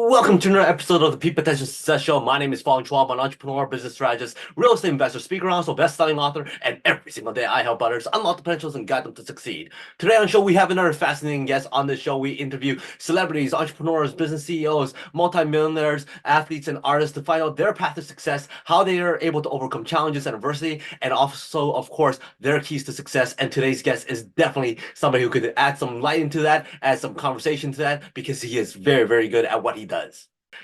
Welcome to another episode of the PPSS Show. My name is Fong. I'm an entrepreneur, business strategist, real estate investor, speaker, also best-selling author, and every single day I help others unlock the potentials and guide them to succeed. Today on the show, we have another fascinating guest. On this show, we interview celebrities, entrepreneurs, business CEOs, multimillionaires, athletes, and artists to find out their path to success, how they are able to overcome challenges and adversity, and also, of course, their keys to success. And today's guest is definitely somebody who could add some light into that, add some conversation to that, because he is very, very good at what he does.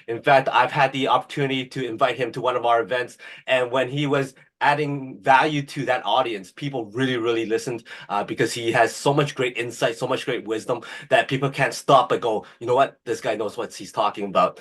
In fact, I've had the opportunity to invite him to one of our events, and when he was adding value to that audience, people really, really listened because he has so much great insight, so much great wisdom that people can't stop but go, you know what, this guy knows what he's talking about.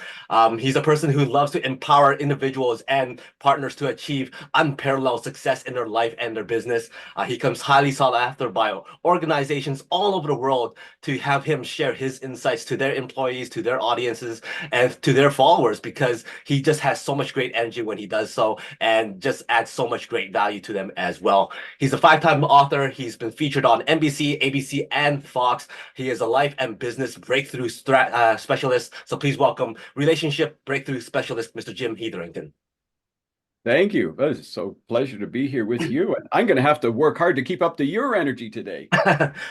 He's a person who loves to empower individuals and partners to achieve unparalleled success in their life and their business. He comes highly sought after by organizations all over the world to have him share his insights to their employees, to their audiences, and to their followers because he just has so much great energy when he does so and just adds so much great value to them as well. He's a five-time author. He's been featured on NBC, ABC, and Fox. He is a life and business breakthrough specialist. So please welcome relationship breakthrough specialist, Mr. Jim Hetherington. Thank you. It's so pleasure to be here with you. And I'm going to have to work hard to keep up to your energy today.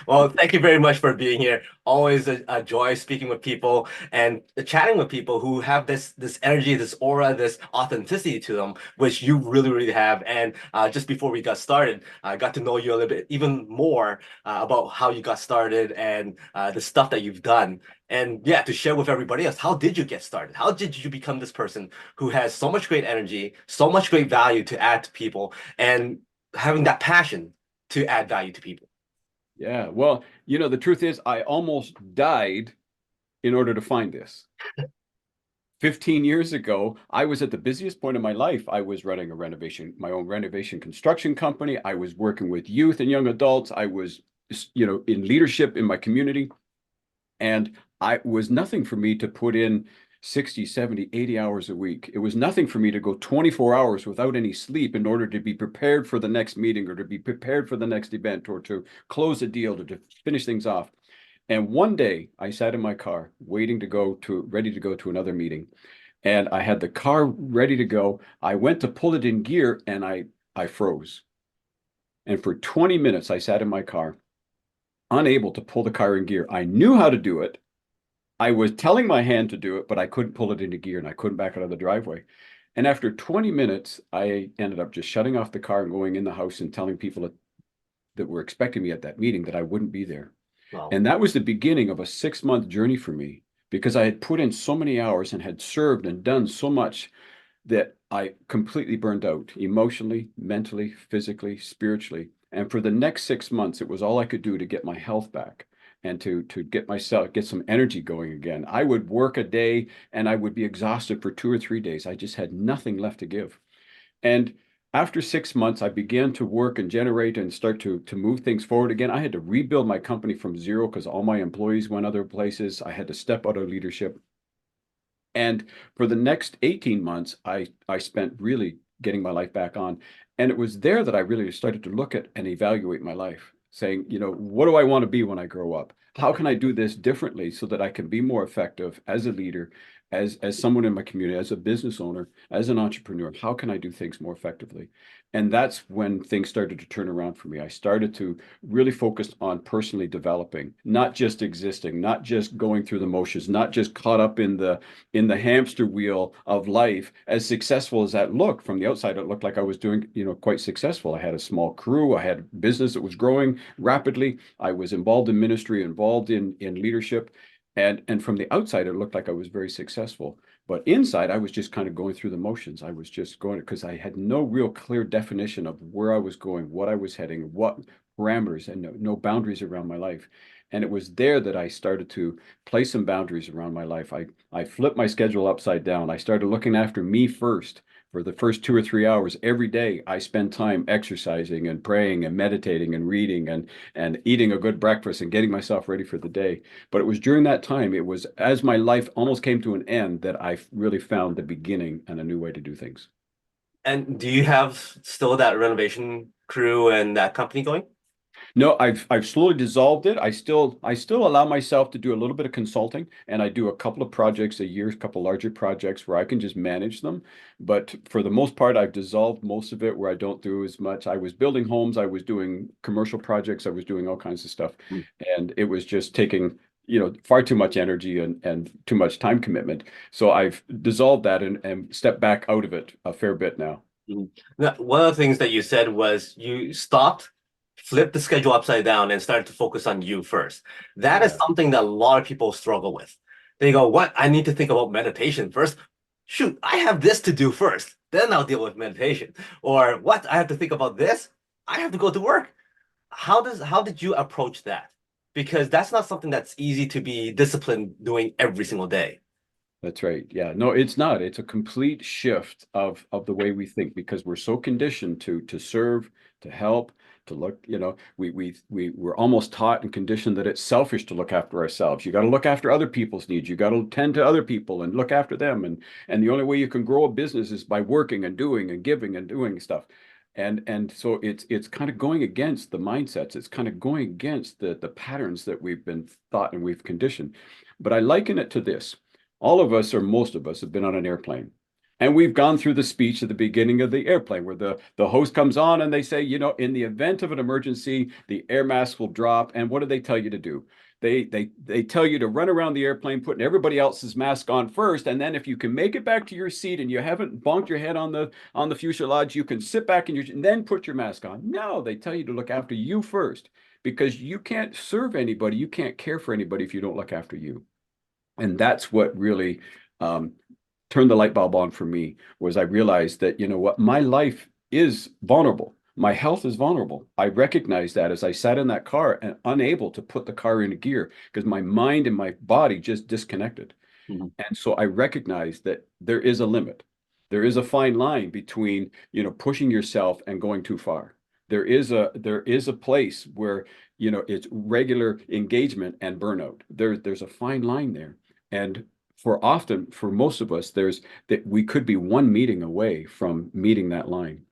Well, thank you very much for being here. Always a joy speaking with people and chatting with people who have this energy, this aura, this authenticity to them, which you really, really have. And just before we got started, I got to know you a little bit even more about how you got started and the stuff that you've done. And yeah, to share with everybody else, how did you get started? How did you become this person who has so much great energy, so much great value to add to people, and having that passion to add value to people? Yeah. Well, the truth is, I almost died in order to find this. 15 years ago, I was at the busiest point of my life. I was running my own renovation construction company. I was working with youth and young adults. I was, in leadership in my community. And it was nothing for me to put in 60, 70, 80 hours a week. It was nothing for me to go 24 hours without any sleep in order to be prepared for the next meeting or to be prepared for the next event or to close a deal or to finish things off. And one day I sat in my car ready to go to another meeting. And I had the car ready to go. I went to pull it in gear and I froze. And for 20 minutes, I sat in my car, unable to pull the car in gear. I knew how to do it. I was telling my hand to do it, but I couldn't pull it into gear and I couldn't back out of the driveway. And after 20 minutes, I ended up just shutting off the car and going in the house and telling people that were expecting me at that meeting that I wouldn't be there. Wow. And that was the beginning of a 6-month journey for me because I had put in so many hours and had served and done so much that I completely burned out emotionally, mentally, physically, spiritually. And for the next 6 months, it was all I could do to get my health back and to get some energy going again. I would work a day and I would be exhausted for 2 or 3 days. I just had nothing left to give. And after 6 months, I began to work and generate and start to move things forward again. I had to rebuild my company from zero because all my employees went other places. I had to step out of leadership. And for the next 18 months, I spent really getting my life back on. And it was there that I really started to look at and evaluate my life, saying, what do I want to be when I grow up? How can I do this differently so that I can be more effective as a leader, as someone in my community, as a business owner, as an entrepreneur? How can I do things more effectively? And that's when things started to turn around for me. I started to really focus on personally developing, not just existing, not just going through the motions, not just caught up in the hamster wheel of life. As successful as that looked from the outside, it looked like I was doing, quite successful. I had a small crew. I had a business that was growing rapidly. I was involved in ministry, involved in leadership. And from the outside, it looked like I was very successful. But inside, I was just kind of going through the motions. I was just going because I had no real clear definition of where I was going, what I was heading, what parameters, and no boundaries around my life. And it was there that I started to place some boundaries around my life. I flipped my schedule upside down. I started looking after me first. For the first 2 or 3 hours every day, I spend time exercising and praying and meditating and reading and eating a good breakfast and getting myself ready for the day. But it was during that time, it was as my life almost came to an end that I really found the beginning and a new way to do things. And do you have still that renovation crew and that company going? No, I've slowly dissolved it. I still allow myself to do a little bit of consulting, and I do a couple of projects a year, a couple larger projects where I can just manage them. But for the most part, I've dissolved most of it where I don't do as much. I was building homes, I was doing commercial projects, I was doing all kinds of stuff, Mm. and it was just taking, far too much energy and too much time commitment. So I've dissolved that and stepped back out of it a fair bit now. Mhm. Now, one of the things that you said was you stopped, flipped the schedule upside down, and started to focus on you first. That is Yeah, something that a lot of people struggle with. They go, "What? I need to think about meditation first. Shoot, I have this to do first. Then I'll deal with meditation." Or, "What? I have to think about this. I have to go to work." How did you approach that? Because that's not something that's easy to be disciplined doing every single day. that's right. Yeah, no, it's not. It's a complete shift of the way we think because we're so conditioned to serve, to help, to look, we're almost taught and conditioned that it's selfish to look after ourselves. You got to look after other people's needs. You got to tend to other people and look after them. And the only way you can grow a business is by working and doing and giving and doing stuff. And so it's kind of going against the mindsets. It's kind of going against the patterns that we've been taught and we've conditioned. But I liken it to this. All of us, or most of us, have been on an airplane. And we've gone through the speech at the beginning of the airplane where the host comes on and they say, in the event of an emergency, the air mask will drop. And what do they tell you to do? They tell you to run around the airplane, putting everybody else's mask on first. And then if you can make it back to your seat and you haven't bonked your head on the fuselage, you can sit back in your and then put your mask on. No, they tell you to look after you first because you can't serve anybody, you can't care for anybody if you don't look after you. And that's what really um, turned the light bulb on for me was I realized that, you know what, my life is vulnerable. My health is vulnerable. I recognized that as I sat in that car and unable to put the car into gear because my mind and my body just disconnected. Mhm. And so I recognized that there is a limit. There is a fine line between, pushing yourself and going too far. There is a place where, it's regular engagement and burnout. There's a fine line there. And for most of us, there's that we could be one meeting away from meeting that line.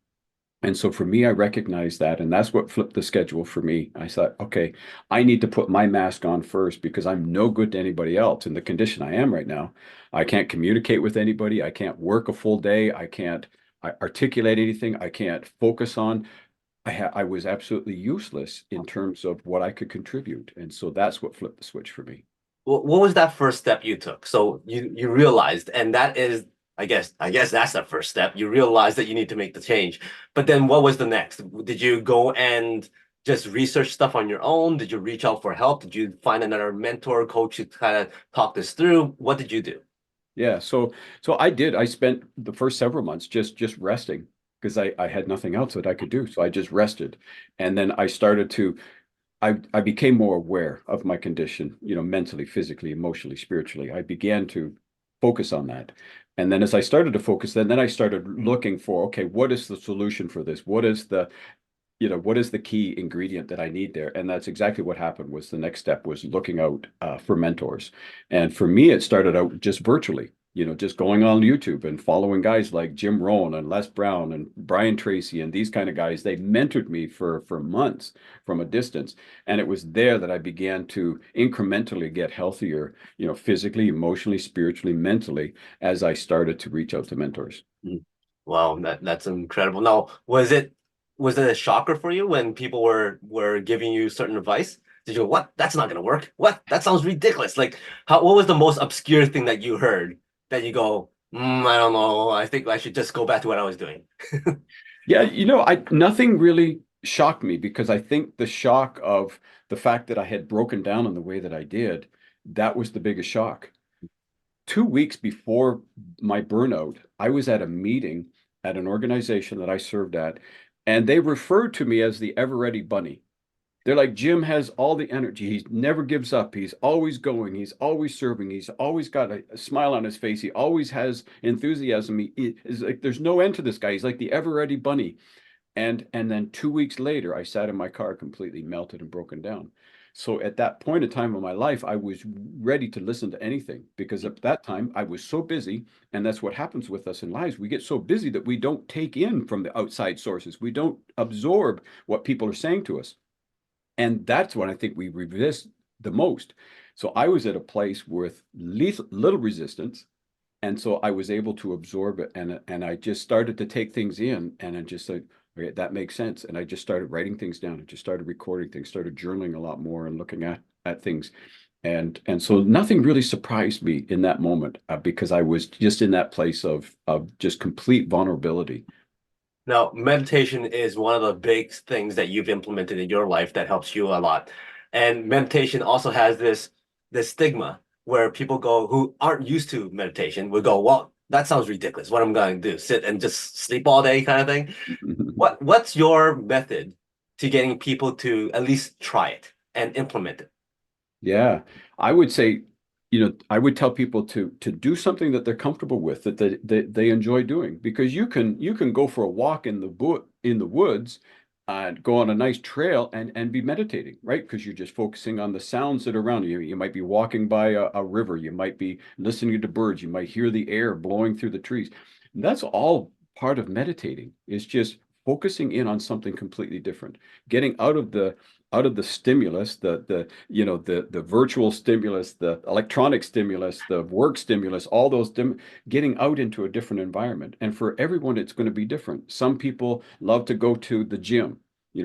And so for me, I recognized that, and that's what flipped the schedule for me. I thought, okay, I need to put my mask on first because I'm no good to anybody else in the condition I am right now. I can't communicate with anybody. I can't work a full day. I can't articulate anything. I can't focus on. I was absolutely useless in terms of what I could contribute. And so that's what flipped the switch for me. What was that first step you took? So you realized, and that is, I guess that's the first step. You realized that you need to make the change. But then what was the next? Did you go and just research stuff on your own? Did you reach out for help? Did you find another mentor, coach to kind of talk this through? What did you do? Yeah, so I did. I spent the first several months just resting because I had nothing else that I could do. So I just rested. And then I became more aware of my condition, mentally, physically, emotionally, spiritually. I began to focus on that. And then as I started to focus, then I started looking for, okay, what is the solution for this? What is the key ingredient that I need there? And that's exactly what happened was the next step was looking out for mentors. And for me, it started out just virtually, just going on YouTube and following guys like Jim Rohn and Les Brown and Brian Tracy and these kind of guys. They mentored me for months from a distance. And it was there that I began to incrementally get healthier, physically, emotionally, spiritually, mentally, as I started to reach out to mentors. Mm. Wow, that's incredible. Now, was it a shocker for you when people were giving you certain advice? Did you go, what? That's not gonna work. What? That sounds ridiculous. Like, what was the most obscure thing that you heard that you go, I don't know. I think I should just go back to what I was doing. Yeah, I nothing really shocked me because I think the shock of the fact that I had broken down in the way that I did, that was the biggest shock. 2 weeks before my burnout, I was at a meeting at an organization that I served at, and they referred to me as the ever ready bunny. They're like, Jim has all the energy. He never gives up. He's always going. He's always serving. He's always got a smile on his face. He always has enthusiasm. He is like, there's no end to this guy. He's like the ever ready bunny. And then 2 weeks later, I sat in my car completely melted and broken down. So at that point in time of my life, I was ready to listen to anything because at that time I was so busy. And that's what happens with us in lives. We get so busy that we don't take in from the outside sources. We don't absorb what people are saying to us. And that's what I think we resist the most. So I was at a place with little resistance. And so I was able to absorb it, and I just started to take things in, and I just said, okay, that makes sense. And I just started writing things down. I just started recording things, started journaling a lot more and looking at things. And so nothing really surprised me in that moment, because I was just in that place of just complete vulnerability. Now, meditation is one of the big things that you've implemented in your life that helps you a lot. And meditation also has this stigma where people go who aren't used to meditation would go, well, that sounds ridiculous. What am I going to do? Sit and just sleep all day kind of thing? What's your method to getting people to at least try it and implement it? Yeah, I would say, I would tell people to do something that they're comfortable with, that they enjoy doing, because you can go for a walk in the woods and go on a nice trail and be meditating, right? Because you're just focusing on the sounds that are around you. You might be walking by a river, you might be listening to birds, you might hear the air blowing through the trees. And that's all part of meditating, is just focusing in on something completely different, getting out of the stimulus, the virtual stimulus, the electronic stimulus, the work stimulus, all those getting out into a different environment. And for everyone, it's going to be different. Some people love to go to the gym,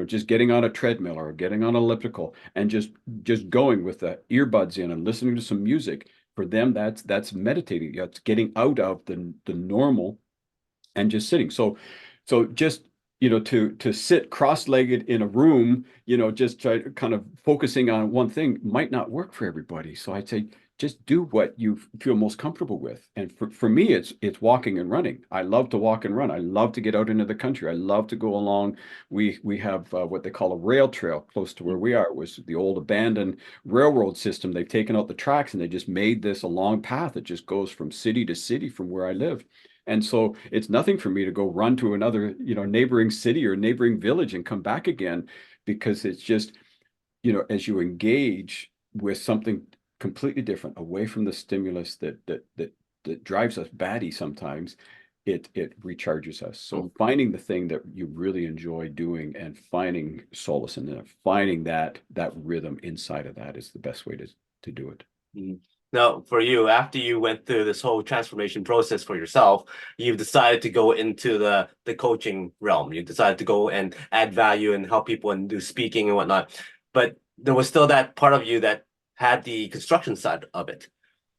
just getting on a treadmill or getting on an elliptical and just going with the earbuds in and listening to some music. For them, that's meditating. That's getting out of the normal and just sitting. So just to sit cross-legged in a room, just try to kind of focusing on one thing might not work for everybody. So I'd say just do what you feel most comfortable with. And for me, it's walking and running. I love to walk and run. I love to get out into the country. I love to go along. We have what they call a rail trail close to where we are. It was the old abandoned railroad system. They've taken out the tracks and they just made this a long path that just goes from city to city from where I live. And so it's nothing for me to go run to another, neighboring city or neighboring village and come back again, because it's just, as you engage with something completely different, away from the stimulus that drives us batty sometimes, it recharges us. So finding the thing that you really enjoy doing and finding solace in it, finding that rhythm inside of that is the best way to do it. Mhm. Now, for you, after you went through this whole transformation process for yourself, you've decided to go into the coaching realm. You decided to go and add value and help people and do speaking and whatnot. But there was still that part of you that had the construction side of it.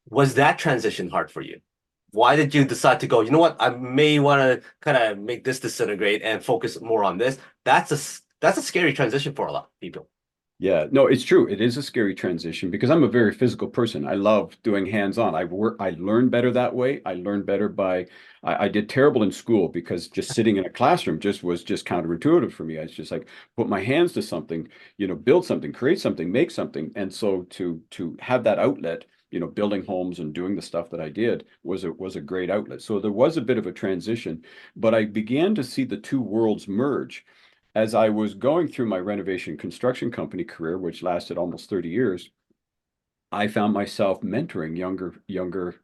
Was that transition hard for you? Why did you decide to go, you know what, I may want to kind of make this disintegrate and focus more on this? That's a scary transition for a lot of people. Yeah, no, it's true. It is a scary transition because I'm a very physical person. I love doing hands-on. I learn better that way. I learn better I did terrible in school because just sitting in a classroom was just counterintuitive for me. I was just like, put my hands to something, build something, create something, make something. And so to have that outlet, building homes and doing the stuff that I did was a great outlet. So there was a bit of a transition, but I began to see the two worlds merge as I was going through my renovation construction company career, which lasted almost 30 years. I found myself mentoring younger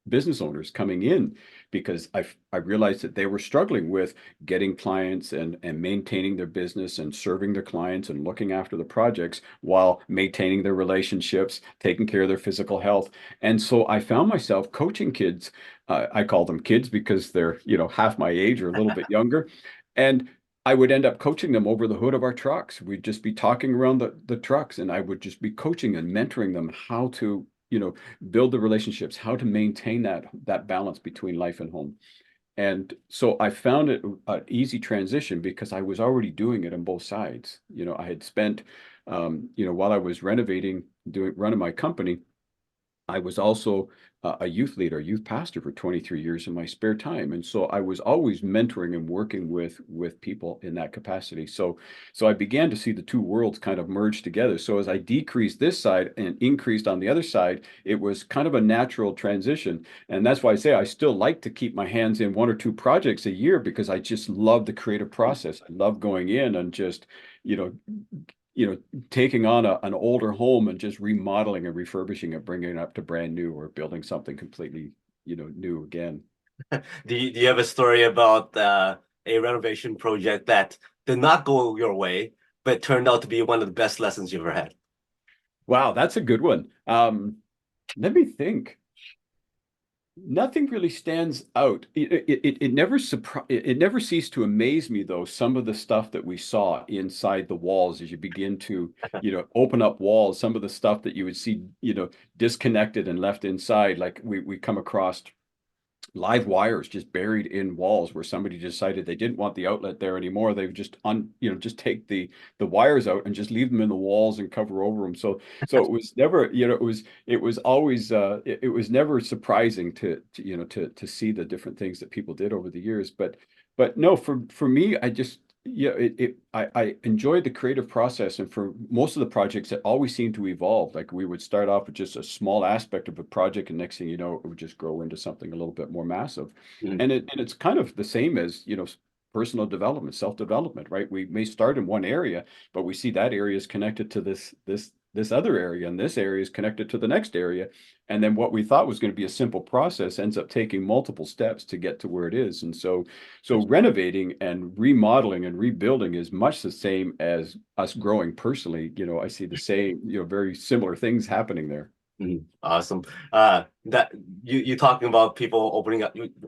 business owners coming in because I realized that they were struggling with getting clients and maintaining their business and serving their clients and looking after the projects while maintaining their relationships, taking care of their physical health. And so I found myself coaching kids. I call them kids because they're, half my age or a little bit younger. And I would end up coaching them over the hood of our trucks. We'd just be talking around the trucks, and I would just be coaching and mentoring them how to, build the relationships, how to maintain that balance between life and home. And so I found it an easy transition because I was already doing it on both sides. I had spent, while I was running my company, I was also a youth leader, youth pastor for 23 years in my spare time. And so I was always mentoring and working with people in that capacity. So I began to see the two worlds kind of merge together. So as I decreased this side and increased on the other side, it was kind of a natural transition. And that's why I say I still like to keep my hands in one or two projects a year because I just love the creative process. I love going in and just, you know, taking on an older home and just remodeling and refurbishing it, bringing it up to brand new or building something completely, new again. Do you have a story about a renovation project that did not go your way, but it turned out to be one of the best lessons you've ever had? Wow, that's a good one. Let me think. Nothing really stands out. It never it never ceased to amaze me though, some of the stuff that we saw inside the walls as you begin to, open up walls, some of the stuff that you would see, disconnected and left inside. Like we come across live wires just buried in walls where somebody decided they didn't want the outlet there anymore. They would just take the wires out and just leave them in the walls and cover over them. So it was never, it was always it was never surprising to see the different things that people did over the years. But no, for me, I just I enjoyed the creative process, and for most of the projects, it always seemed to evolve. Like we would start off with just a small aspect of a project, and next thing you know, it would just grow into something a little bit more massive. Mhm. And it's kind of the same as, personal development, self-development, right? We may start in one area, but we see that area is connected to this other area, and this area is connected to the next area. And then what we thought was going to be a simple process ends up taking multiple steps to get to where it is. And so renovating and remodeling and rebuilding is much the same as us growing personally. I see the same, very similar things happening there. Mhm. Awesome. That you talking about people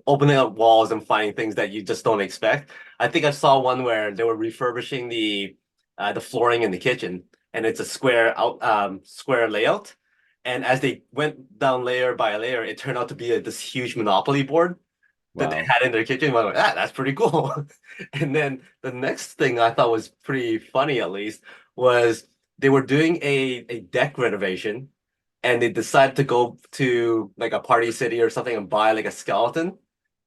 opening up walls and finding things that you just don't expect. I think I saw one where they were refurbishing the flooring in the kitchen, and it's a square layout. And as they went down layer by layer, it turned out to be this huge Monopoly board that they Wow. had in their kitchen. I was like, that's pretty cool. And then the next thing I thought was pretty funny, at least, was they were doing a deck renovation, and they decided to go to like a party city or something and buy like a skeleton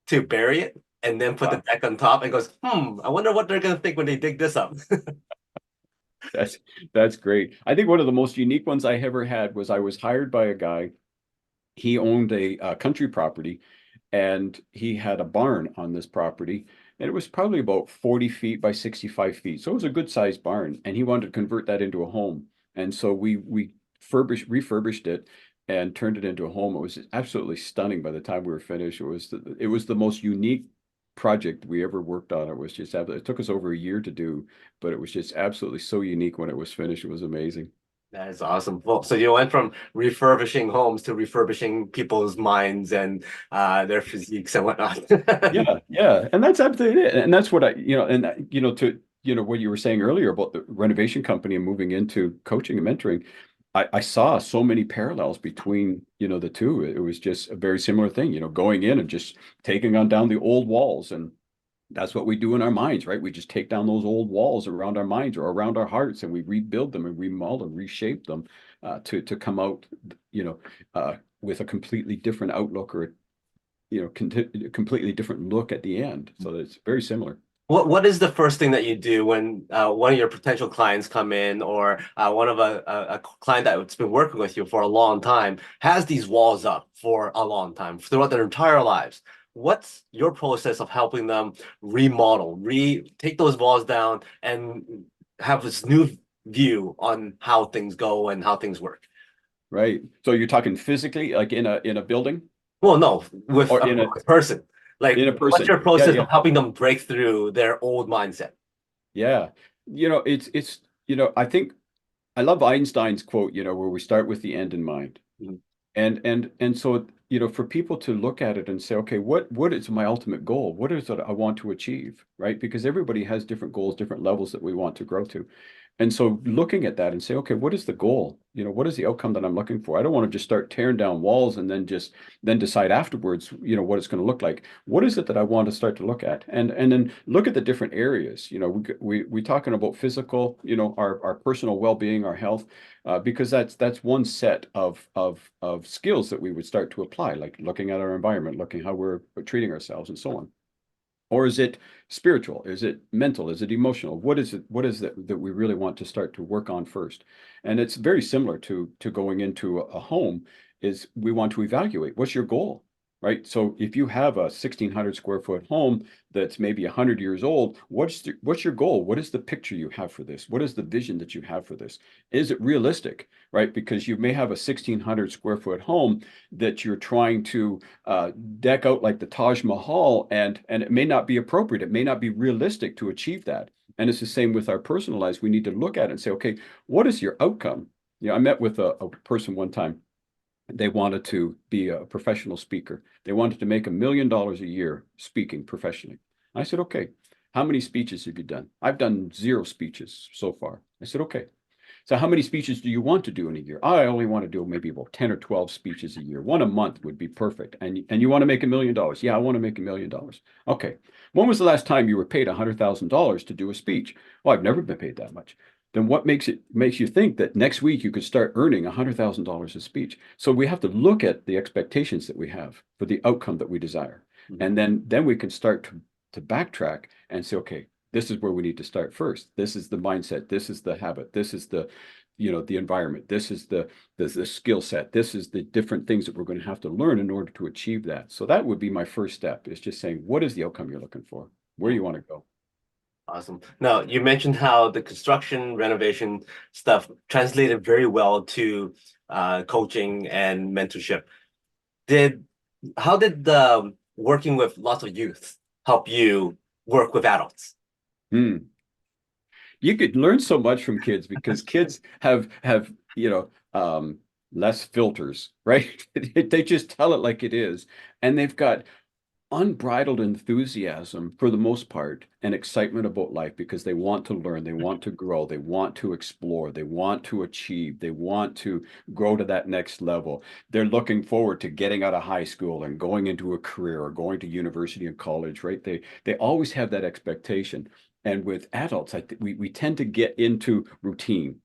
to bury it, and then put the Wow. deck on top and goes, I wonder what they're gonna think when they dig this up. That's that's great. I think one of the most unique ones I ever had was I was hired by a guy. He owned a country property, and he had a barn on this property, and it was probably about 40 feet by 65 feet. So it was a good sized barn, and he wanted to convert that into a home. And so we refurbished it and turned it into a home. It was absolutely stunning by the time we were finished. It was the most unique project we ever worked on. It was just it took us over a year to do, but it was just absolutely so unique when it was finished. It was amazing. That is awesome. Well, so you went from refurbishing homes to refurbishing people's minds and their physiques and whatnot. Yeah, yeah, and that's absolutely it. And that's what to what you were saying earlier about the renovation company and moving into coaching and mentoring. I saw so many parallels between, the two. It was just a very similar thing, going in and just taking on down the old walls. And that's what we do in our minds, right? We just take down those old walls around our minds or around our hearts, and we rebuild them and remodel and reshape them to come out, with a completely different outlook, or completely different look at the end. So it's very similar. What is the first thing that you do when one of your potential clients come in, or one of a client that's been working with you for a long time has these walls up for a long time throughout their entire lives? What's your process of helping them remodel, take those walls down and have this new view on how things go and how things work? Right. So you're talking physically, like in a building Well, no, with or a person. Like, in a what's your person. Yeah, process yeah, of helping them break through their old mindset? yeah. It's I think I love Einstein's quote, where we start with the end in mind. Mhm. And so, for people to look at it and say, okay, what is my ultimate goal? What is it I want to achieve? Right? Because everybody has different goals, different levels that we want to grow to. And so looking at that and say, okay, what is the goal? What is the outcome that I'm looking for? I don't want to just start tearing down walls and then decide afterwards, what it's going to look like. What is it that I want to start to look at? And then look at the different areas. We talking about physical, our personal well-being, our health, because that's one set of skills that we would start to apply, like looking at our environment, looking how we're treating ourselves, and so on. Or is it spiritual? Is it mental? Is it emotional? What is it? What is it that we really want to start to work on first? And it's very similar to going into a home, is we want to evaluate what's your goal, right? So if you have a 1,600 square foot home that's maybe 100 years old, what's your goal? What is the picture you have for this? What is the vision that you have for this? Is it realistic, right? Because you may have a 1,600 square foot home that you're trying to deck out like the Taj Mahal, and it may not be appropriate. It may not be realistic to achieve that. And it's the same with our personal lives. We need to look at it and say, okay, what is your outcome? I met with a person one time. They wanted to be a professional speaker. They wanted to make $1 million a year speaking professionally. I said, okay, how many speeches have you done? I've done 0 speeches so far. I said, okay. So how many speeches do you want to do in a year? I only want to do maybe about 10 or 12 speeches a year. One a month would be perfect. And you want to make $1 million? Yeah, I want to make $1 million. Okay. When was the last time you were paid $100,000 to do a speech? Well, I've never been paid that much. Then what makes you think that next week you could start earning $100,000 a speech? So we have to look at the expectations that we have for the outcome that we desire. And then we can start to backtrack and say, okay, this is where we need to start first. This is the mindset. This is the habit. This is the environment. This is the skill set. This is the different things that we're going to have to learn in order to achieve that. So that would be my first step, is just saying, what is the outcome you're looking for? Where you want to go? Awesome. Now, you mentioned how the construction renovation stuff translated very well to coaching and mentorship. How did the working with lots of youth help you work with adults? You could learn so much from kids, because kids have less filters, right? They just tell it like it is, and they've got unbridled enthusiasm for the most part, and excitement about life, because they want to learn, they want to grow, they want to explore, they want to achieve, they want to grow to that next level. They're looking forward to getting out of high school and going into a career, or going to university and college, right? They always have that expectation. And with adults, we tend to get into routine,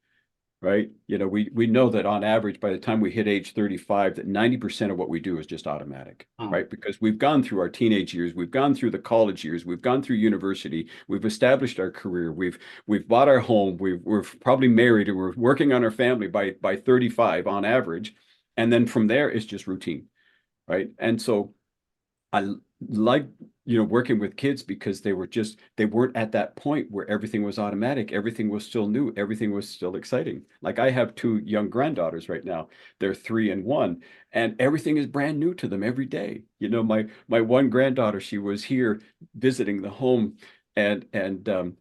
right? We know that on average, by the time we hit age 35, that 90% of what we do is just automatic, right? Because we've gone through our teenage years, we've gone through the college years, we've gone through university, we've established our career, we've bought our home, we're probably married, and we're working on our family by 35 on average. And then from there, it's just routine, right? And so I like working with kids, because they weren't at that point where everything was automatic, everything was still new, everything was still exciting. Like, I have 2 young granddaughters right now. They're 3 and 1, and everything is brand new to them every day. My one granddaughter, she was here visiting the home, and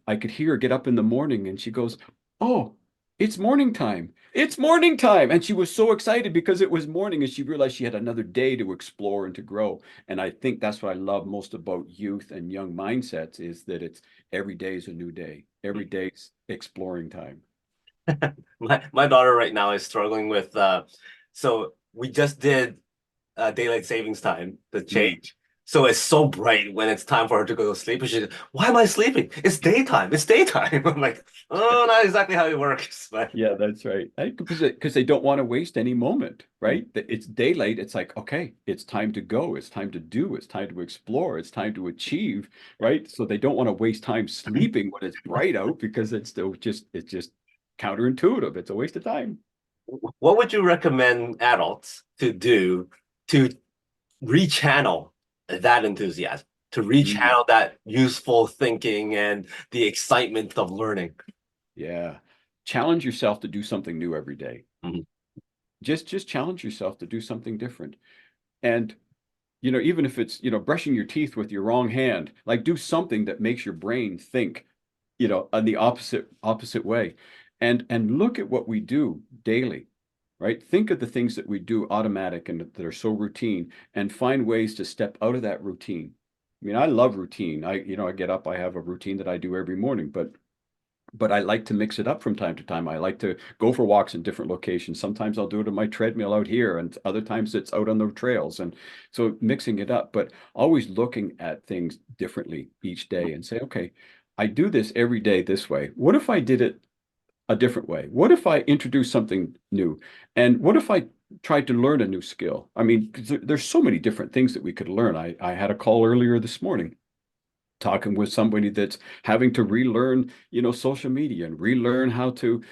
I could hear her get up in the morning, and she goes, "Oh, it's morning time. It's morning time." And she was so excited because it was morning, and she realized she had another day to explore and to grow. And I think that's what I love most about youth and young mindsets, is that it's every day is a new day. Every day's exploring time. My daughter right now is struggling with so we just did daylight savings time, the change. So it's so bright when it's time for her to go to sleep. And she's, why am I sleeping? It's daytime. It's daytime. I'm like, oh, not exactly how it works. But Yeah, that's right. Because they don't want to waste any moment, right? It's daylight. It's like, okay, it's time to go. It's time to do. It's time to explore. It's time to achieve, right? So they don't want to waste time sleeping when it's bright out, because it's just counterintuitive. It's a waste of time. what would you recommend adults to do to rechannel that enthusiasm, to rechannel that useful thinking and the excitement of learning? Yeah. Challenge yourself to do something new every day. Just challenge yourself to do something different. And even if it's, brushing your teeth with your wrong hand, like, do something that makes your brain think, in the opposite way. And look at what we do daily, right? Think of the things that we do automatic and that are so routine, and find ways to step out of that routine. I mean, I love routine. I get up, I have a routine that I do every morning, but I like to mix it up from time to time. I like to go for walks in different locations. Sometimes I'll do it on my treadmill out here, and other times it's out on the trails. And so mixing it up, but always looking at things differently each day, and say, okay, I do this every day this way. What if I did it a different way? What if I introduced something new? And what if I tried to learn a new skill? I mean, there's so many different things that we could learn. I had a call earlier this morning talking with somebody that's having to relearn, social media, and relearn how to,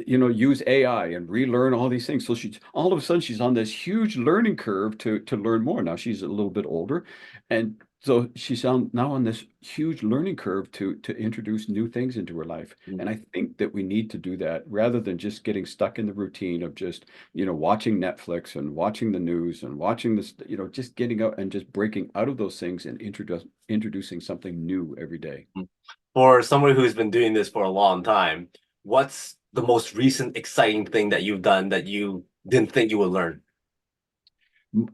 use AI, and relearn all these things. So she's all of a sudden she's on this huge learning curve to learn more. Now she's a little bit older, and so she's now on this huge learning curve to introduce new things into her life. And I think that we need to do that, rather than just getting stuck in the routine of just, watching Netflix and watching the news and watching this, just getting out and just breaking out of those things, and introducing something new every day. For someone who's been doing this for a long time, what's the most recent exciting thing that you've done that you didn't think you would learn?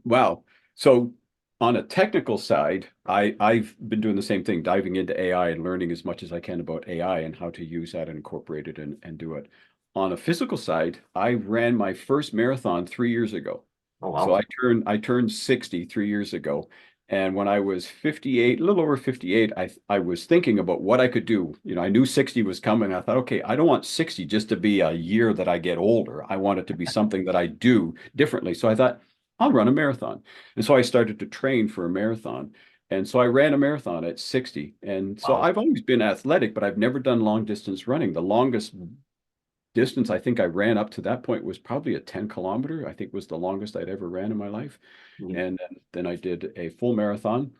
Wow. So on a technical side, I've been doing the same thing, diving into AI and learning as much as I can about AI and how to use that and incorporate it and do it. On a physical side, I ran my first marathon 3 years ago. Oh So wow. I turned 60 3 years ago. And when I was 58, a little over 58, I was thinking about what I could do. You know, I knew 60 was coming. I thought, okay, I don't want 60 just to be a year that I get older. I want it to be something that I do differently. So I thought, I'll run a marathon. And so I started to train for a marathon. And so I ran a marathon at 60. And so Wow. I've always been athletic, but I've never done long distance running. The longest distance I think I ran up to that point was probably a 10 kilometer, I think was the longest I'd ever ran in my life. Mhm. And then I did a full marathon,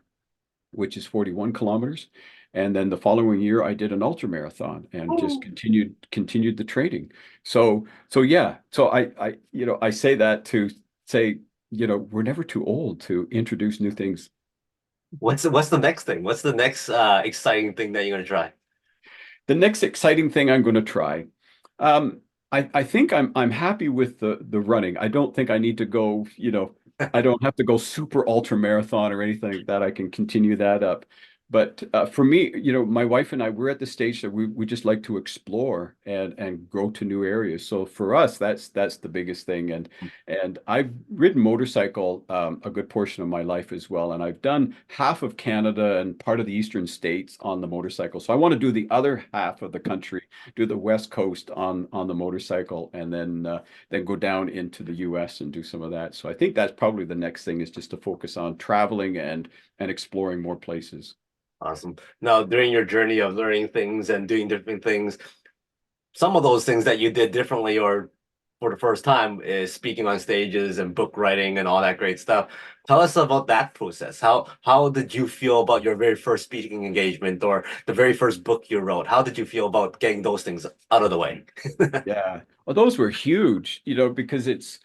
which is 41 kilometers. And then the following year I did an ultra marathon and just continued the training. So yeah, so I say that to say, we're never too old to introduce new things. What's the next thing? What's the next exciting thing that you're gonna try? The next exciting thing I'm going to try, um, I think I'm happy with the running. I don't think I need to go, I don't have to go super ultra marathon or anything like that. I can continue that up. But for me, my wife and I, we're at the stage that we just like to explore and go to new areas. So for us, that's the biggest thing. And I've ridden motorcycle a good portion of my life as well. And I've done half of Canada and part of the eastern states on the motorcycle. So I want to do the other half of the country, do the West Coast on the motorcycle, and then go down into the US and do some of that. So I think that's probably the next thing is just to focus on traveling and exploring more places. Awesome. Now, during your journey of learning things and doing different things, some of those things that you did differently or for the first time is speaking on stages and book writing and all that great stuff. Tell us about that process. How did you feel about your very first speaking engagement or the very first book you wrote? How did you feel about getting those things out of the way? Yeah. Well, those were huge, because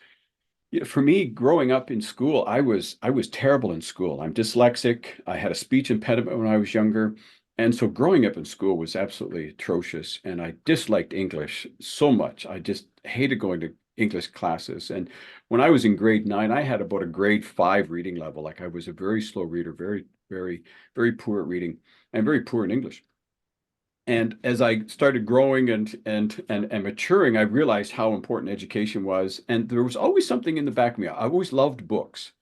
for me, growing up in school, I was terrible in school. I'm dyslexic. I had a speech impediment when I was younger. And so growing up in school was absolutely atrocious. And I disliked English so much. I just hated going to English classes. And when I was in grade 9, I had about a grade 5 reading level. Like I was a very slow reader, very, very, very poor at reading and very poor in English. And as I started growing and maturing, I realized how important education was. And there was always something in the back of me. I always loved books.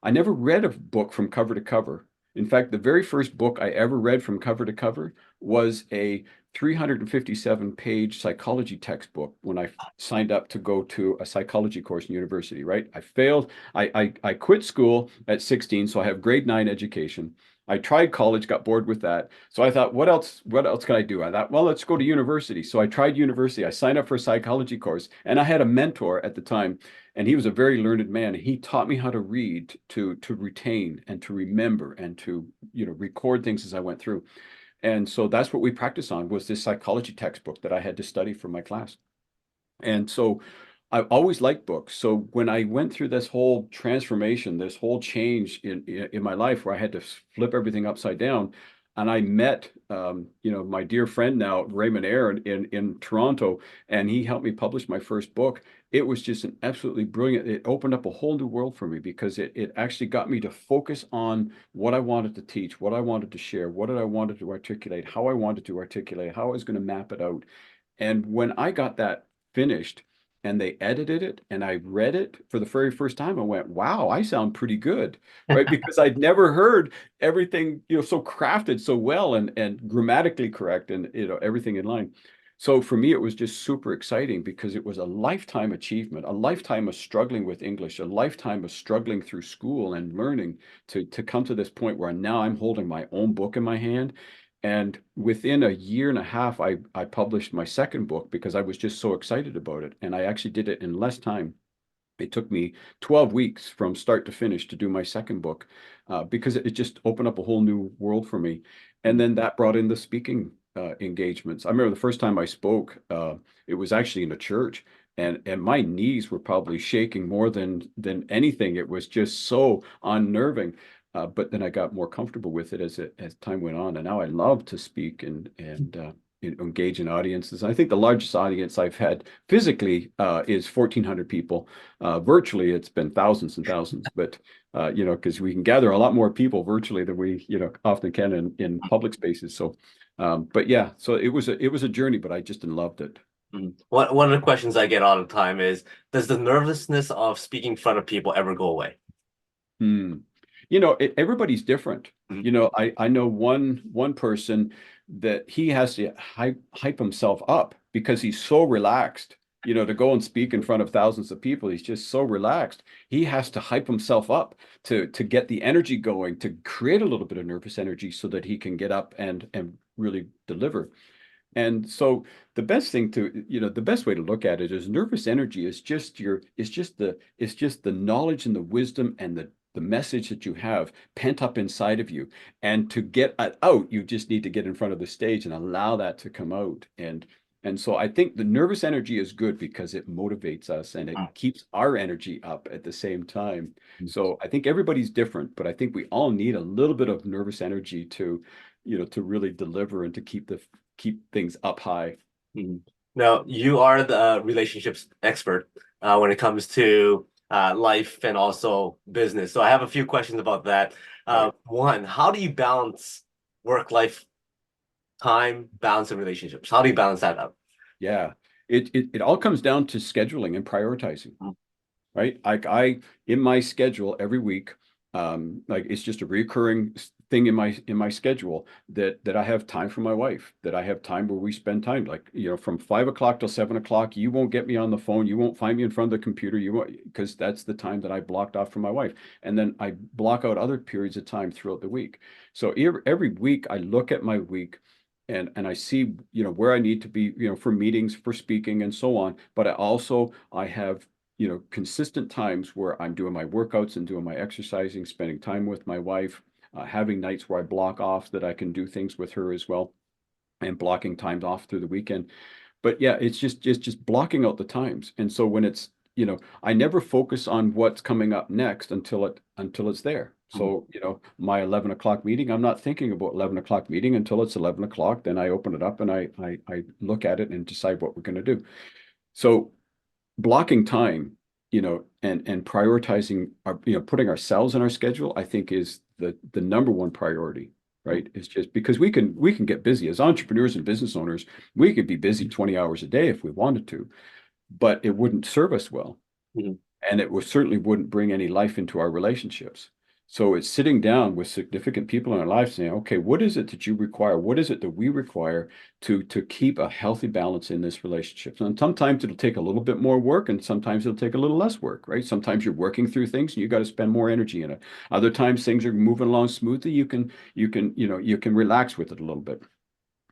I never read a book from cover to cover. In fact, the very first book I ever read from cover to cover was a 357-page psychology textbook when I signed up to go to a psychology course in university, right? I failed. I quit school at 16, so I have grade 9 education. I tried college, got bored with that. So I thought, what else can I do? I thought, well, let's go to university. So I tried university. I signed up for a psychology course, and I had a mentor at the time, and he was a very learned man. He taught me how to read, to retain, and to remember, and to record things as I went through. And so that's what we practiced on was this psychology textbook that I had to study for my class. And so I always liked books. So when I went through this whole transformation, this whole change in my life where I had to flip everything upside down, and I met my dear friend now, Raymond Aaron in Toronto, and he helped me publish my first book. It was just an absolutely brilliant, it opened up a whole new world for me because it actually got me to focus on what I wanted to teach, what I wanted to share, what did I wanted to articulate, how I wanted to articulate, how I was going to map it out. And when I got that finished and they edited it and I read it for the very first time, I went, wow, I sound pretty good, right? Because I'd never heard everything, so crafted so well and grammatically correct and, everything in line. So for me, it was just super exciting because it was a lifetime achievement, a lifetime of struggling with English, a lifetime of struggling through school and learning to come to this point where now I'm holding my own book in my hand. And within a year and a half, I published my second book because I was just so excited about it. And I actually did it in less time. It took me 12 weeks from start to finish to do my second book because it just opened up a whole new world for me. And then that brought in the speaking engagements. I remember the first time I spoke, it was actually in a church. And my knees were probably shaking more than anything. It was just so unnerving. but then I got more comfortable with it as time went on, and now I love to speak and engage in audiences. I think the largest audience I've had physically is 1,400 people. Virtually, it's been thousands and thousands, but because we can gather a lot more people virtually than we often can in public spaces. So, but yeah, so it was a journey, but I just loved it. One of the questions I get all the time is, does the nervousness of speaking in front of people ever go away? Hmm. Everybody's different. Mhm. I know one person that he has to hype himself up because he's so relaxed. To go and speak in front of thousands of people, he's just so relaxed. He has to hype himself up to get the energy going, to create a little bit of nervous energy so that he can get up and really deliver. And so the best way to look at it is nervous energy is just the knowledge and the wisdom and the message that you have pent up inside of you. And to get it out, you just need to get in front of the stage and allow that to come out. And so I think the nervous energy is good because it motivates us and it keeps our energy up at the same time. So I think everybody's different, but I think we all need a little bit of nervous energy to really deliver and to keep things up high. Mhm. Now, you are the relationships expert when it comes to life and also business. So I have a few questions about that. Right. One, how do you balance work-life time, balance, and relationships? How do you balance that out? Yeah. It all comes down to scheduling and prioritizing, right? I in my schedule every week, like it's just a recurring thing in my schedule that I have time for my wife, that I have time where we spend time, like from 5 o'clock till 7 o'clock. You won't get me on the phone. You won't find me in front of the computer. You won't, because that's the time that I blocked off for my wife. And then I block out other periods of time throughout the week. So every week I look at my week. And I see, where I need to be, for meetings, for speaking, and so on. But I have consistent times where I'm doing my workouts and doing my exercising, spending time with my wife, having nights where I block off that I can do things with her as well, and blocking times off through the weekend. But yeah, it's just blocking out the times. And so when I never focus on what's coming up next until it's there. So, my 11 o'clock meeting, I'm not thinking about 11 o'clock meeting until it's 11 o'clock. Then I open it up and I look at it and decide what we're going to do. So blocking time, and prioritizing putting ourselves in our schedule, I think is the number one priority, right? It's just because we can get busy as entrepreneurs and business owners. We could be busy 20 hours a day if we wanted to, but it wouldn't serve us well. Mhm. And it certainly wouldn't bring any life into our relationships. So it's sitting down with significant people in our lives saying, okay, what is it that you require? What is it that we require to keep a healthy balance in this relationship? And sometimes it'll take a little bit more work, and sometimes it'll take a little less work, right? Sometimes you're working through things and you got to spend more energy in it. Other times things are moving along smoothly. You can relax with it a little bit.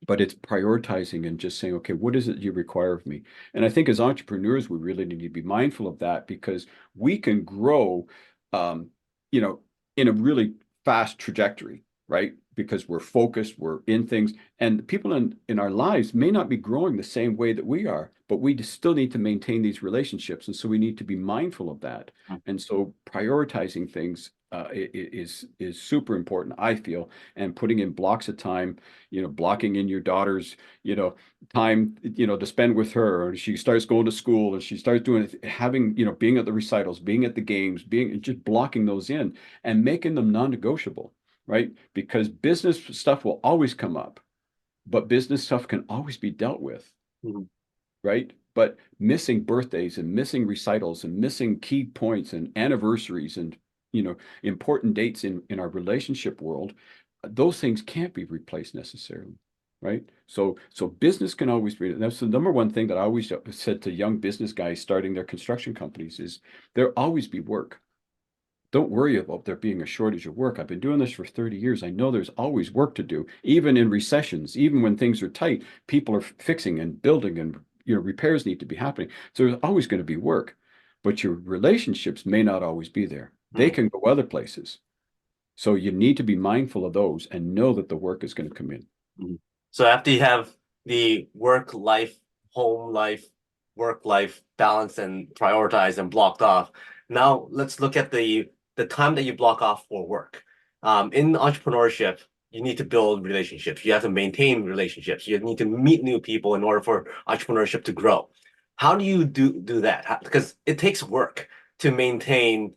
But it's prioritizing and just saying, okay, what is it you require of me? And I think as entrepreneurs, we really need to be mindful of that because we can grow, um, you know, in a really fast trajectory, right? Because we're focused, we're in things, and people in our lives may not be growing the same way that we are, but we still need to maintain these relationships. And so we need to be mindful of that. And so prioritizing things is super important, I feel, and putting in blocks of time, blocking in your daughter's, time, to spend with her. Or she starts going to school and she starts doing having, being at the recitals, being at the games, being just blocking those in and making them non-negotiable, right? Because business stuff will always come up, but business stuff can always be dealt with, Mhm. right? But missing birthdays and missing recitals and missing key points and anniversaries and important dates in our relationship world, those things can't be replaced necessarily, right? So business can always be. That's the number one thing that I always said to young business guys starting their construction companies is there'll always be work. Don't worry about there being a shortage of work. I've been doing this for 30 years. I know there's always work to do, even in recessions, even when things are tight, people are fixing and building and repairs need to be happening. So there's always going to be work, but your relationships may not always be there. They Mhm. can go other places. So you need to be mindful of those and know that the work is going to come in. Mhm. So after you have the work life, home life, work life balance and prioritized and blocked off, now let's look at the time that you block off for work. In entrepreneurship, you need to build relationships. You have to maintain relationships. You need to meet new people in order for entrepreneurship to grow. How do you do that? Because it takes work to maintain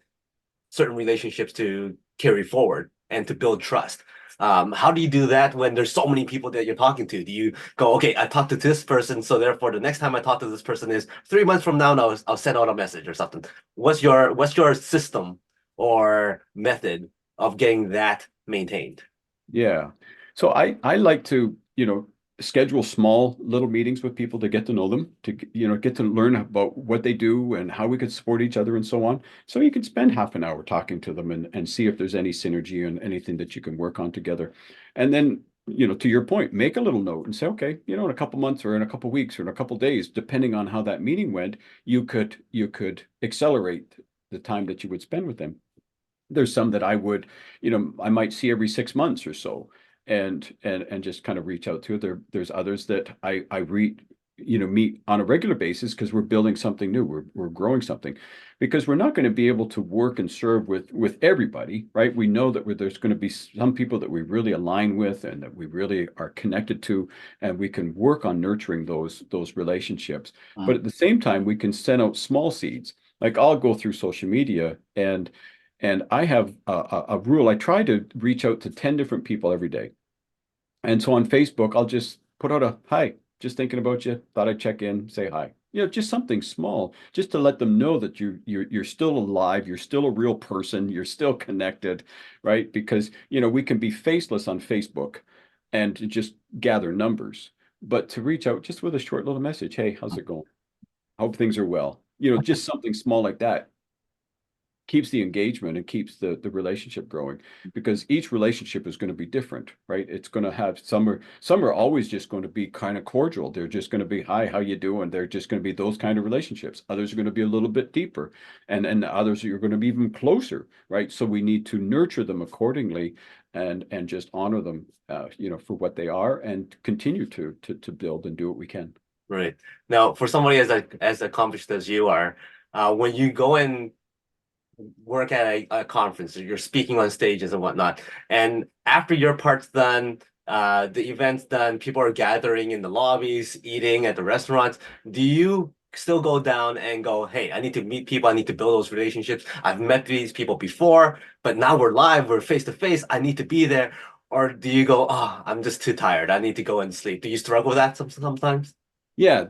certain relationships to carry forward and to build trust. How do you do that when there's so many people that you're talking to? Do you go, okay, I talked to this person, so therefore the next time I talk to this person is 3 months from now, and I'll send out a message or something. What's your system or method of getting that maintained? Yeah. So I like to, schedule small little meetings with people to get to know them, to, get to learn about what they do and how we could support each other and so on. So you can spend half an hour talking to them and see if there's any synergy and anything that you can work on together. And then, to your point, make a little note and say, okay, in a couple months or in a couple weeks or in a couple days, depending on how that meeting went, you could accelerate the time that you would spend with them. There's some that I would, I might see every 6 months or so and just kind of reach out to. There's others that meet on a regular basis because we're building something new. We're growing something because we're not going to be able to work and serve with everybody, right? We know that there's going to be some people that we really align with and that we really are connected to, and we can work on nurturing those relationships. But at the same time, we can send out small seeds. Like I'll go through social media and I have a rule. I try to reach out to 10 different people every day. And so on Facebook, I'll just put out a hi, just thinking about you. Thought I'd check in, say hi. Just something small, just to let them know that you're still alive, you're still a real person, you're still connected, right? Because we can be faceless on Facebook and to just gather numbers, but to reach out just with a short little message, hey, how's it going? Hope things are well. Just something small like that keeps the engagement and keeps the relationship growing, because each relationship is going to be different, right? It's going to have some are always just going to be kind of cordial. They're just going to be, hi, how you doing? They're just going to be those kind of relationships. Others are going to be a little bit deeper, and others are going to be even closer, right? So we need to nurture them accordingly and just honor them, for what they are, and continue to build and do what we can. Right. Now, for somebody as accomplished as you are, when you go and work at a conference, or you're speaking on stages and whatnot, and after your part's done, the event's done, people are gathering in the lobbies, eating at the restaurants. Do you still go down and go, hey, I need to meet people, I need to build those relationships. I've met these people before, but now we're live, we're face to face, I need to be there. Or do you go, oh, I'm just too tired, I need to go and sleep? Do you struggle with that sometimes? Yeah,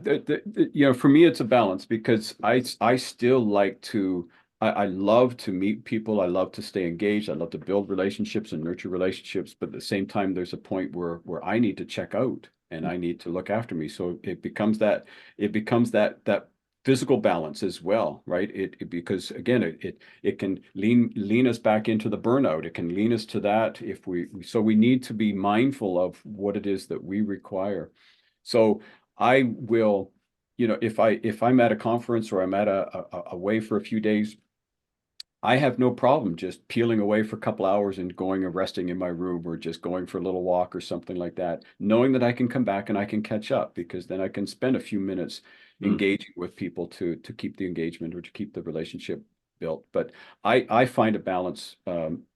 for me, it's a balance because I still like to, I love to meet people. I love to stay engaged. I love to build relationships and nurture relationships. But at the same time, there's a point where I need to check out and I need to look after me. So it becomes that physical balance as well, right? Because again, it can lean us back into the burnout. It can lean us to that if we need to be mindful of what it is that we require. So I will, if I'm at a conference or I'm at away for a few days, I have no problem just peeling away for a couple hours and going and resting in my room, or just going for a little walk or something like that, knowing that I can come back and I can catch up, because then I can spend a few minutes Mm. engaging with people to keep the engagement or to keep the relationship built. But I find a balance,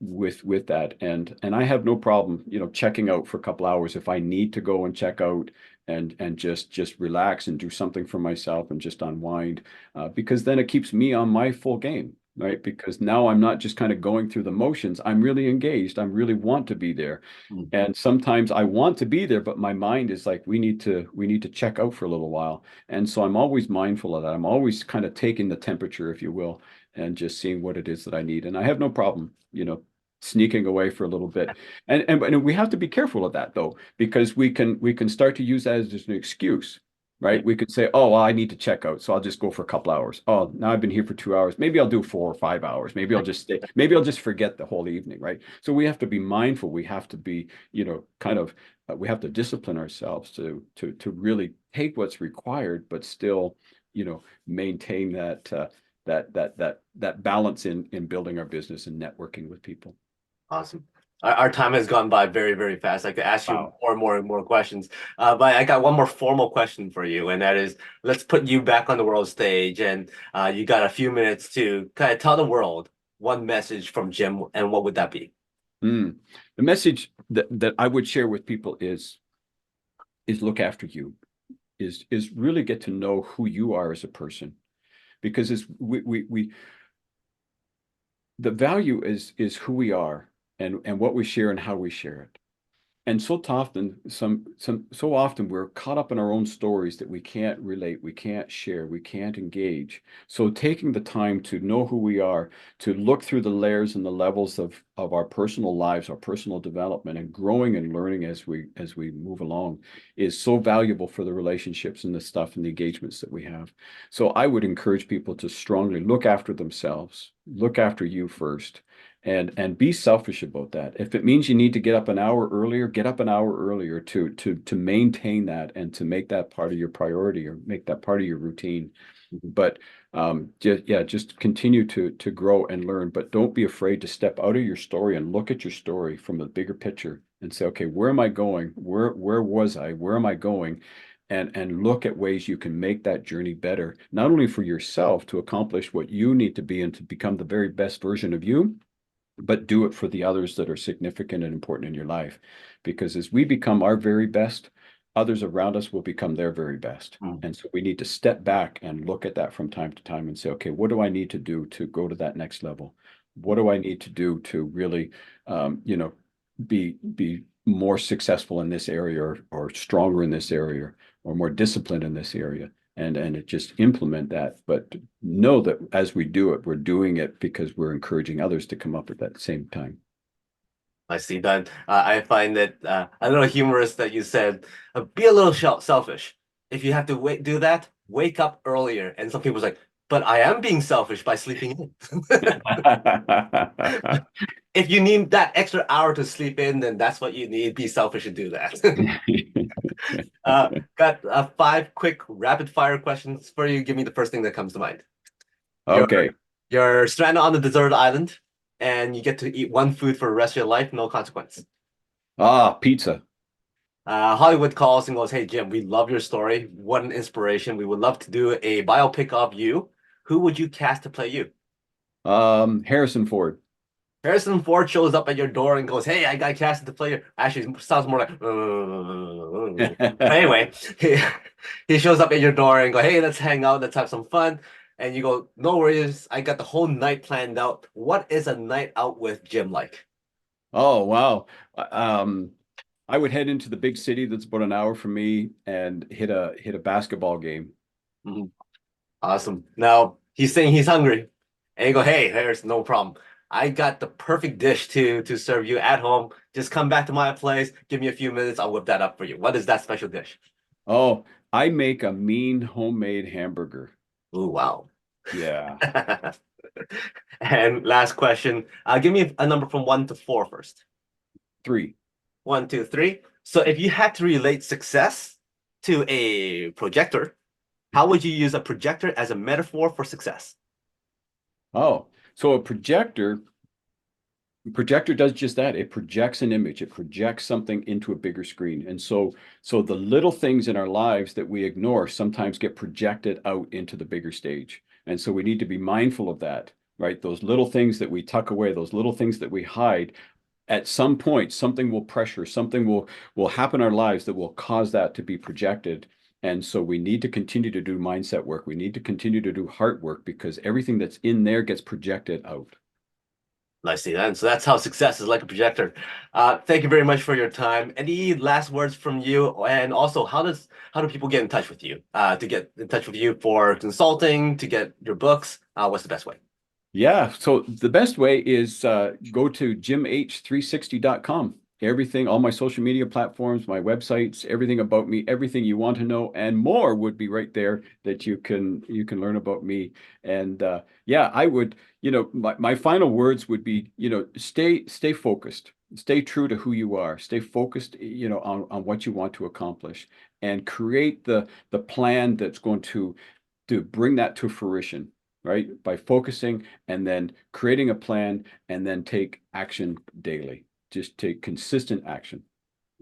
with that, and I have no problem, checking out for a couple hours if I need to go and check out and just relax and do something for myself and just unwind, because then it keeps me on my full game, right? Because now I'm not just kind of going through the motions. I'm really engaged. I really want to be there. Mm. And sometimes I want to be there, but my mind is like, we need to check out for a little while. And so I'm always mindful of that. I'm always kind of taking the temperature, if you will, and just seeing what it is that I need. And I have no problem, sneaking away for a little bit. And we have to be careful of that, though, because we can start to use that as an excuse, Yeah. right? We could say, oh, well, I need to check out, so I'll just go for a couple hours. Oh, now I've been here for 2 hours. Maybe I'll do 4 or 5 hours. Maybe I'll just stay. Maybe I'll just forget the whole evening, right? So we have to be mindful. We have to be, kind of, we have to discipline ourselves to really take what's required, but still, maintain that balance in building our business and networking with people. Awesome. Our time has gone by very, very fast. I could ask you Wow. more and more and more questions. But I got one more formal question for you, and that is, let's put you back on the world stage, and you got a few minutes to kind of tell the world one message from Jim, and what would that be? Mm. The message that I would share with people is look after you, is really get to know who you are as a person. Because the value is who we are and what we share and how we share it. And so often we're caught up in our own stories that we can't relate, we can't share, we can't engage. So taking the time to know who we are, to look through the layers and the levels of our personal lives, our personal development, and growing and learning as we move along is so valuable for the relationships and the stuff and the engagements that we have. So I would encourage people to strongly look after themselves, look after you first, and be selfish about that. If it means you need to get up an hour earlier, get up an hour earlier to maintain that and to make that part of your priority or make that part of your routine. But just continue to grow and learn, but don't be afraid to step out of your story and look at your story from the bigger picture and say, okay, where am I going? Where was I? Where am I going? And look at ways you can make that journey better, not only for yourself to accomplish what you need to be and to become the very best version of you, but do it for the others that are significant and important in your life. Because as we become our very best, others around us will become their very best. Mm. And so we need to step back and look at that from time to time and say, okay, what do I need to do to go to that next level? What do I need to do to really, be more successful in this area or stronger in this area or more disciplined in this area? And just implement that, but know that as we do it, we're doing it because we're encouraging others to come up at that same time. I see that. I find it a little humorous that you said, be a little selfish. If you have to do that, wake up earlier. And some people's like, but I am being selfish by sleeping in. If you need that extra hour to sleep in, then that's what you need. Be selfish and do that. Got five quick rapid fire questions for you. Give me the first thing that comes to mind. You're Okay. you're stranded on a deserted island, and you get to eat one food for the rest of your life, no consequence. Pizza. Hollywood calls and goes, "Hey Jim, we love your story. What an inspiration. We would love to do a biopic of you. Who would you cast to play you?" Harrison Ford. Harrison Ford shows up at your door and goes, "Hey, I got casted to play you." Actually, it sounds more like. But anyway, he shows up at your door and go, "Hey, let's hang out. Let's have some fun." And you go, "No worries. I got the whole night planned out. What is a night out with Jim like?" Oh, wow. I would head into the big city that's about an hour from me and hit a basketball game. Mhm. Awesome. Now he's saying he's hungry, and you go, "Hey, there's no problem. I got the perfect dish to serve you at home. Just come back to my place. Give me a few minutes. I'll whip that up for you. What is that special dish?" Oh, I make a mean homemade hamburger. Ooh, wow. Yeah. And last question. Give me a number from one to four first. 3. One, two, three. So if you had to relate success to a projector, how would you use a projector as a metaphor for success? Oh, so a projector does just that. It projects an image. It projects something into a bigger screen. And so the little things in our lives that we ignore sometimes get projected out into the bigger stage. And so we need to be mindful of that, right? Those little things that we tuck away, those little things that we hide, at some point, something will pressure, something will happen in our lives that will cause that to be projected. And so we need to continue to do mindset work. We need to continue to do heart work because everything that's in there gets projected out. I see that. And so that's how success is like a projector. Thank you very much for your time. Any last words from you? And also, how do people get in touch with you? To get in touch with you for consulting, to get your books? What's the best way? Yeah, so the best way is go to jimh360.com. Everything, all my social media platforms, my websites, everything about me, everything you want to know and more would be right there that you can learn about me. And yeah, I would, my final words would be, stay focused, stay true to who you are, stay focused, on what you want to accomplish and create the plan that's going to bring that to fruition, right? By focusing and then creating a plan and then take action daily. Just take consistent action.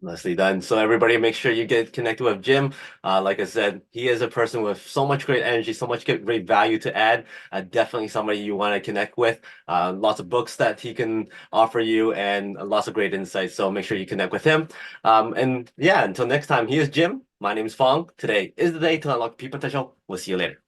Nicely done. So everybody, make sure you get connected with Jim. Like I said, he is a person with so much great energy, so much great value to add. Definitely somebody you want to connect with. Lots of books that he can offer you, and lots of great insights. So make sure you connect with him. And yeah, until next time, he is Jim. My name is Fong. Today is the day to unlock peak potential. We'll see you later.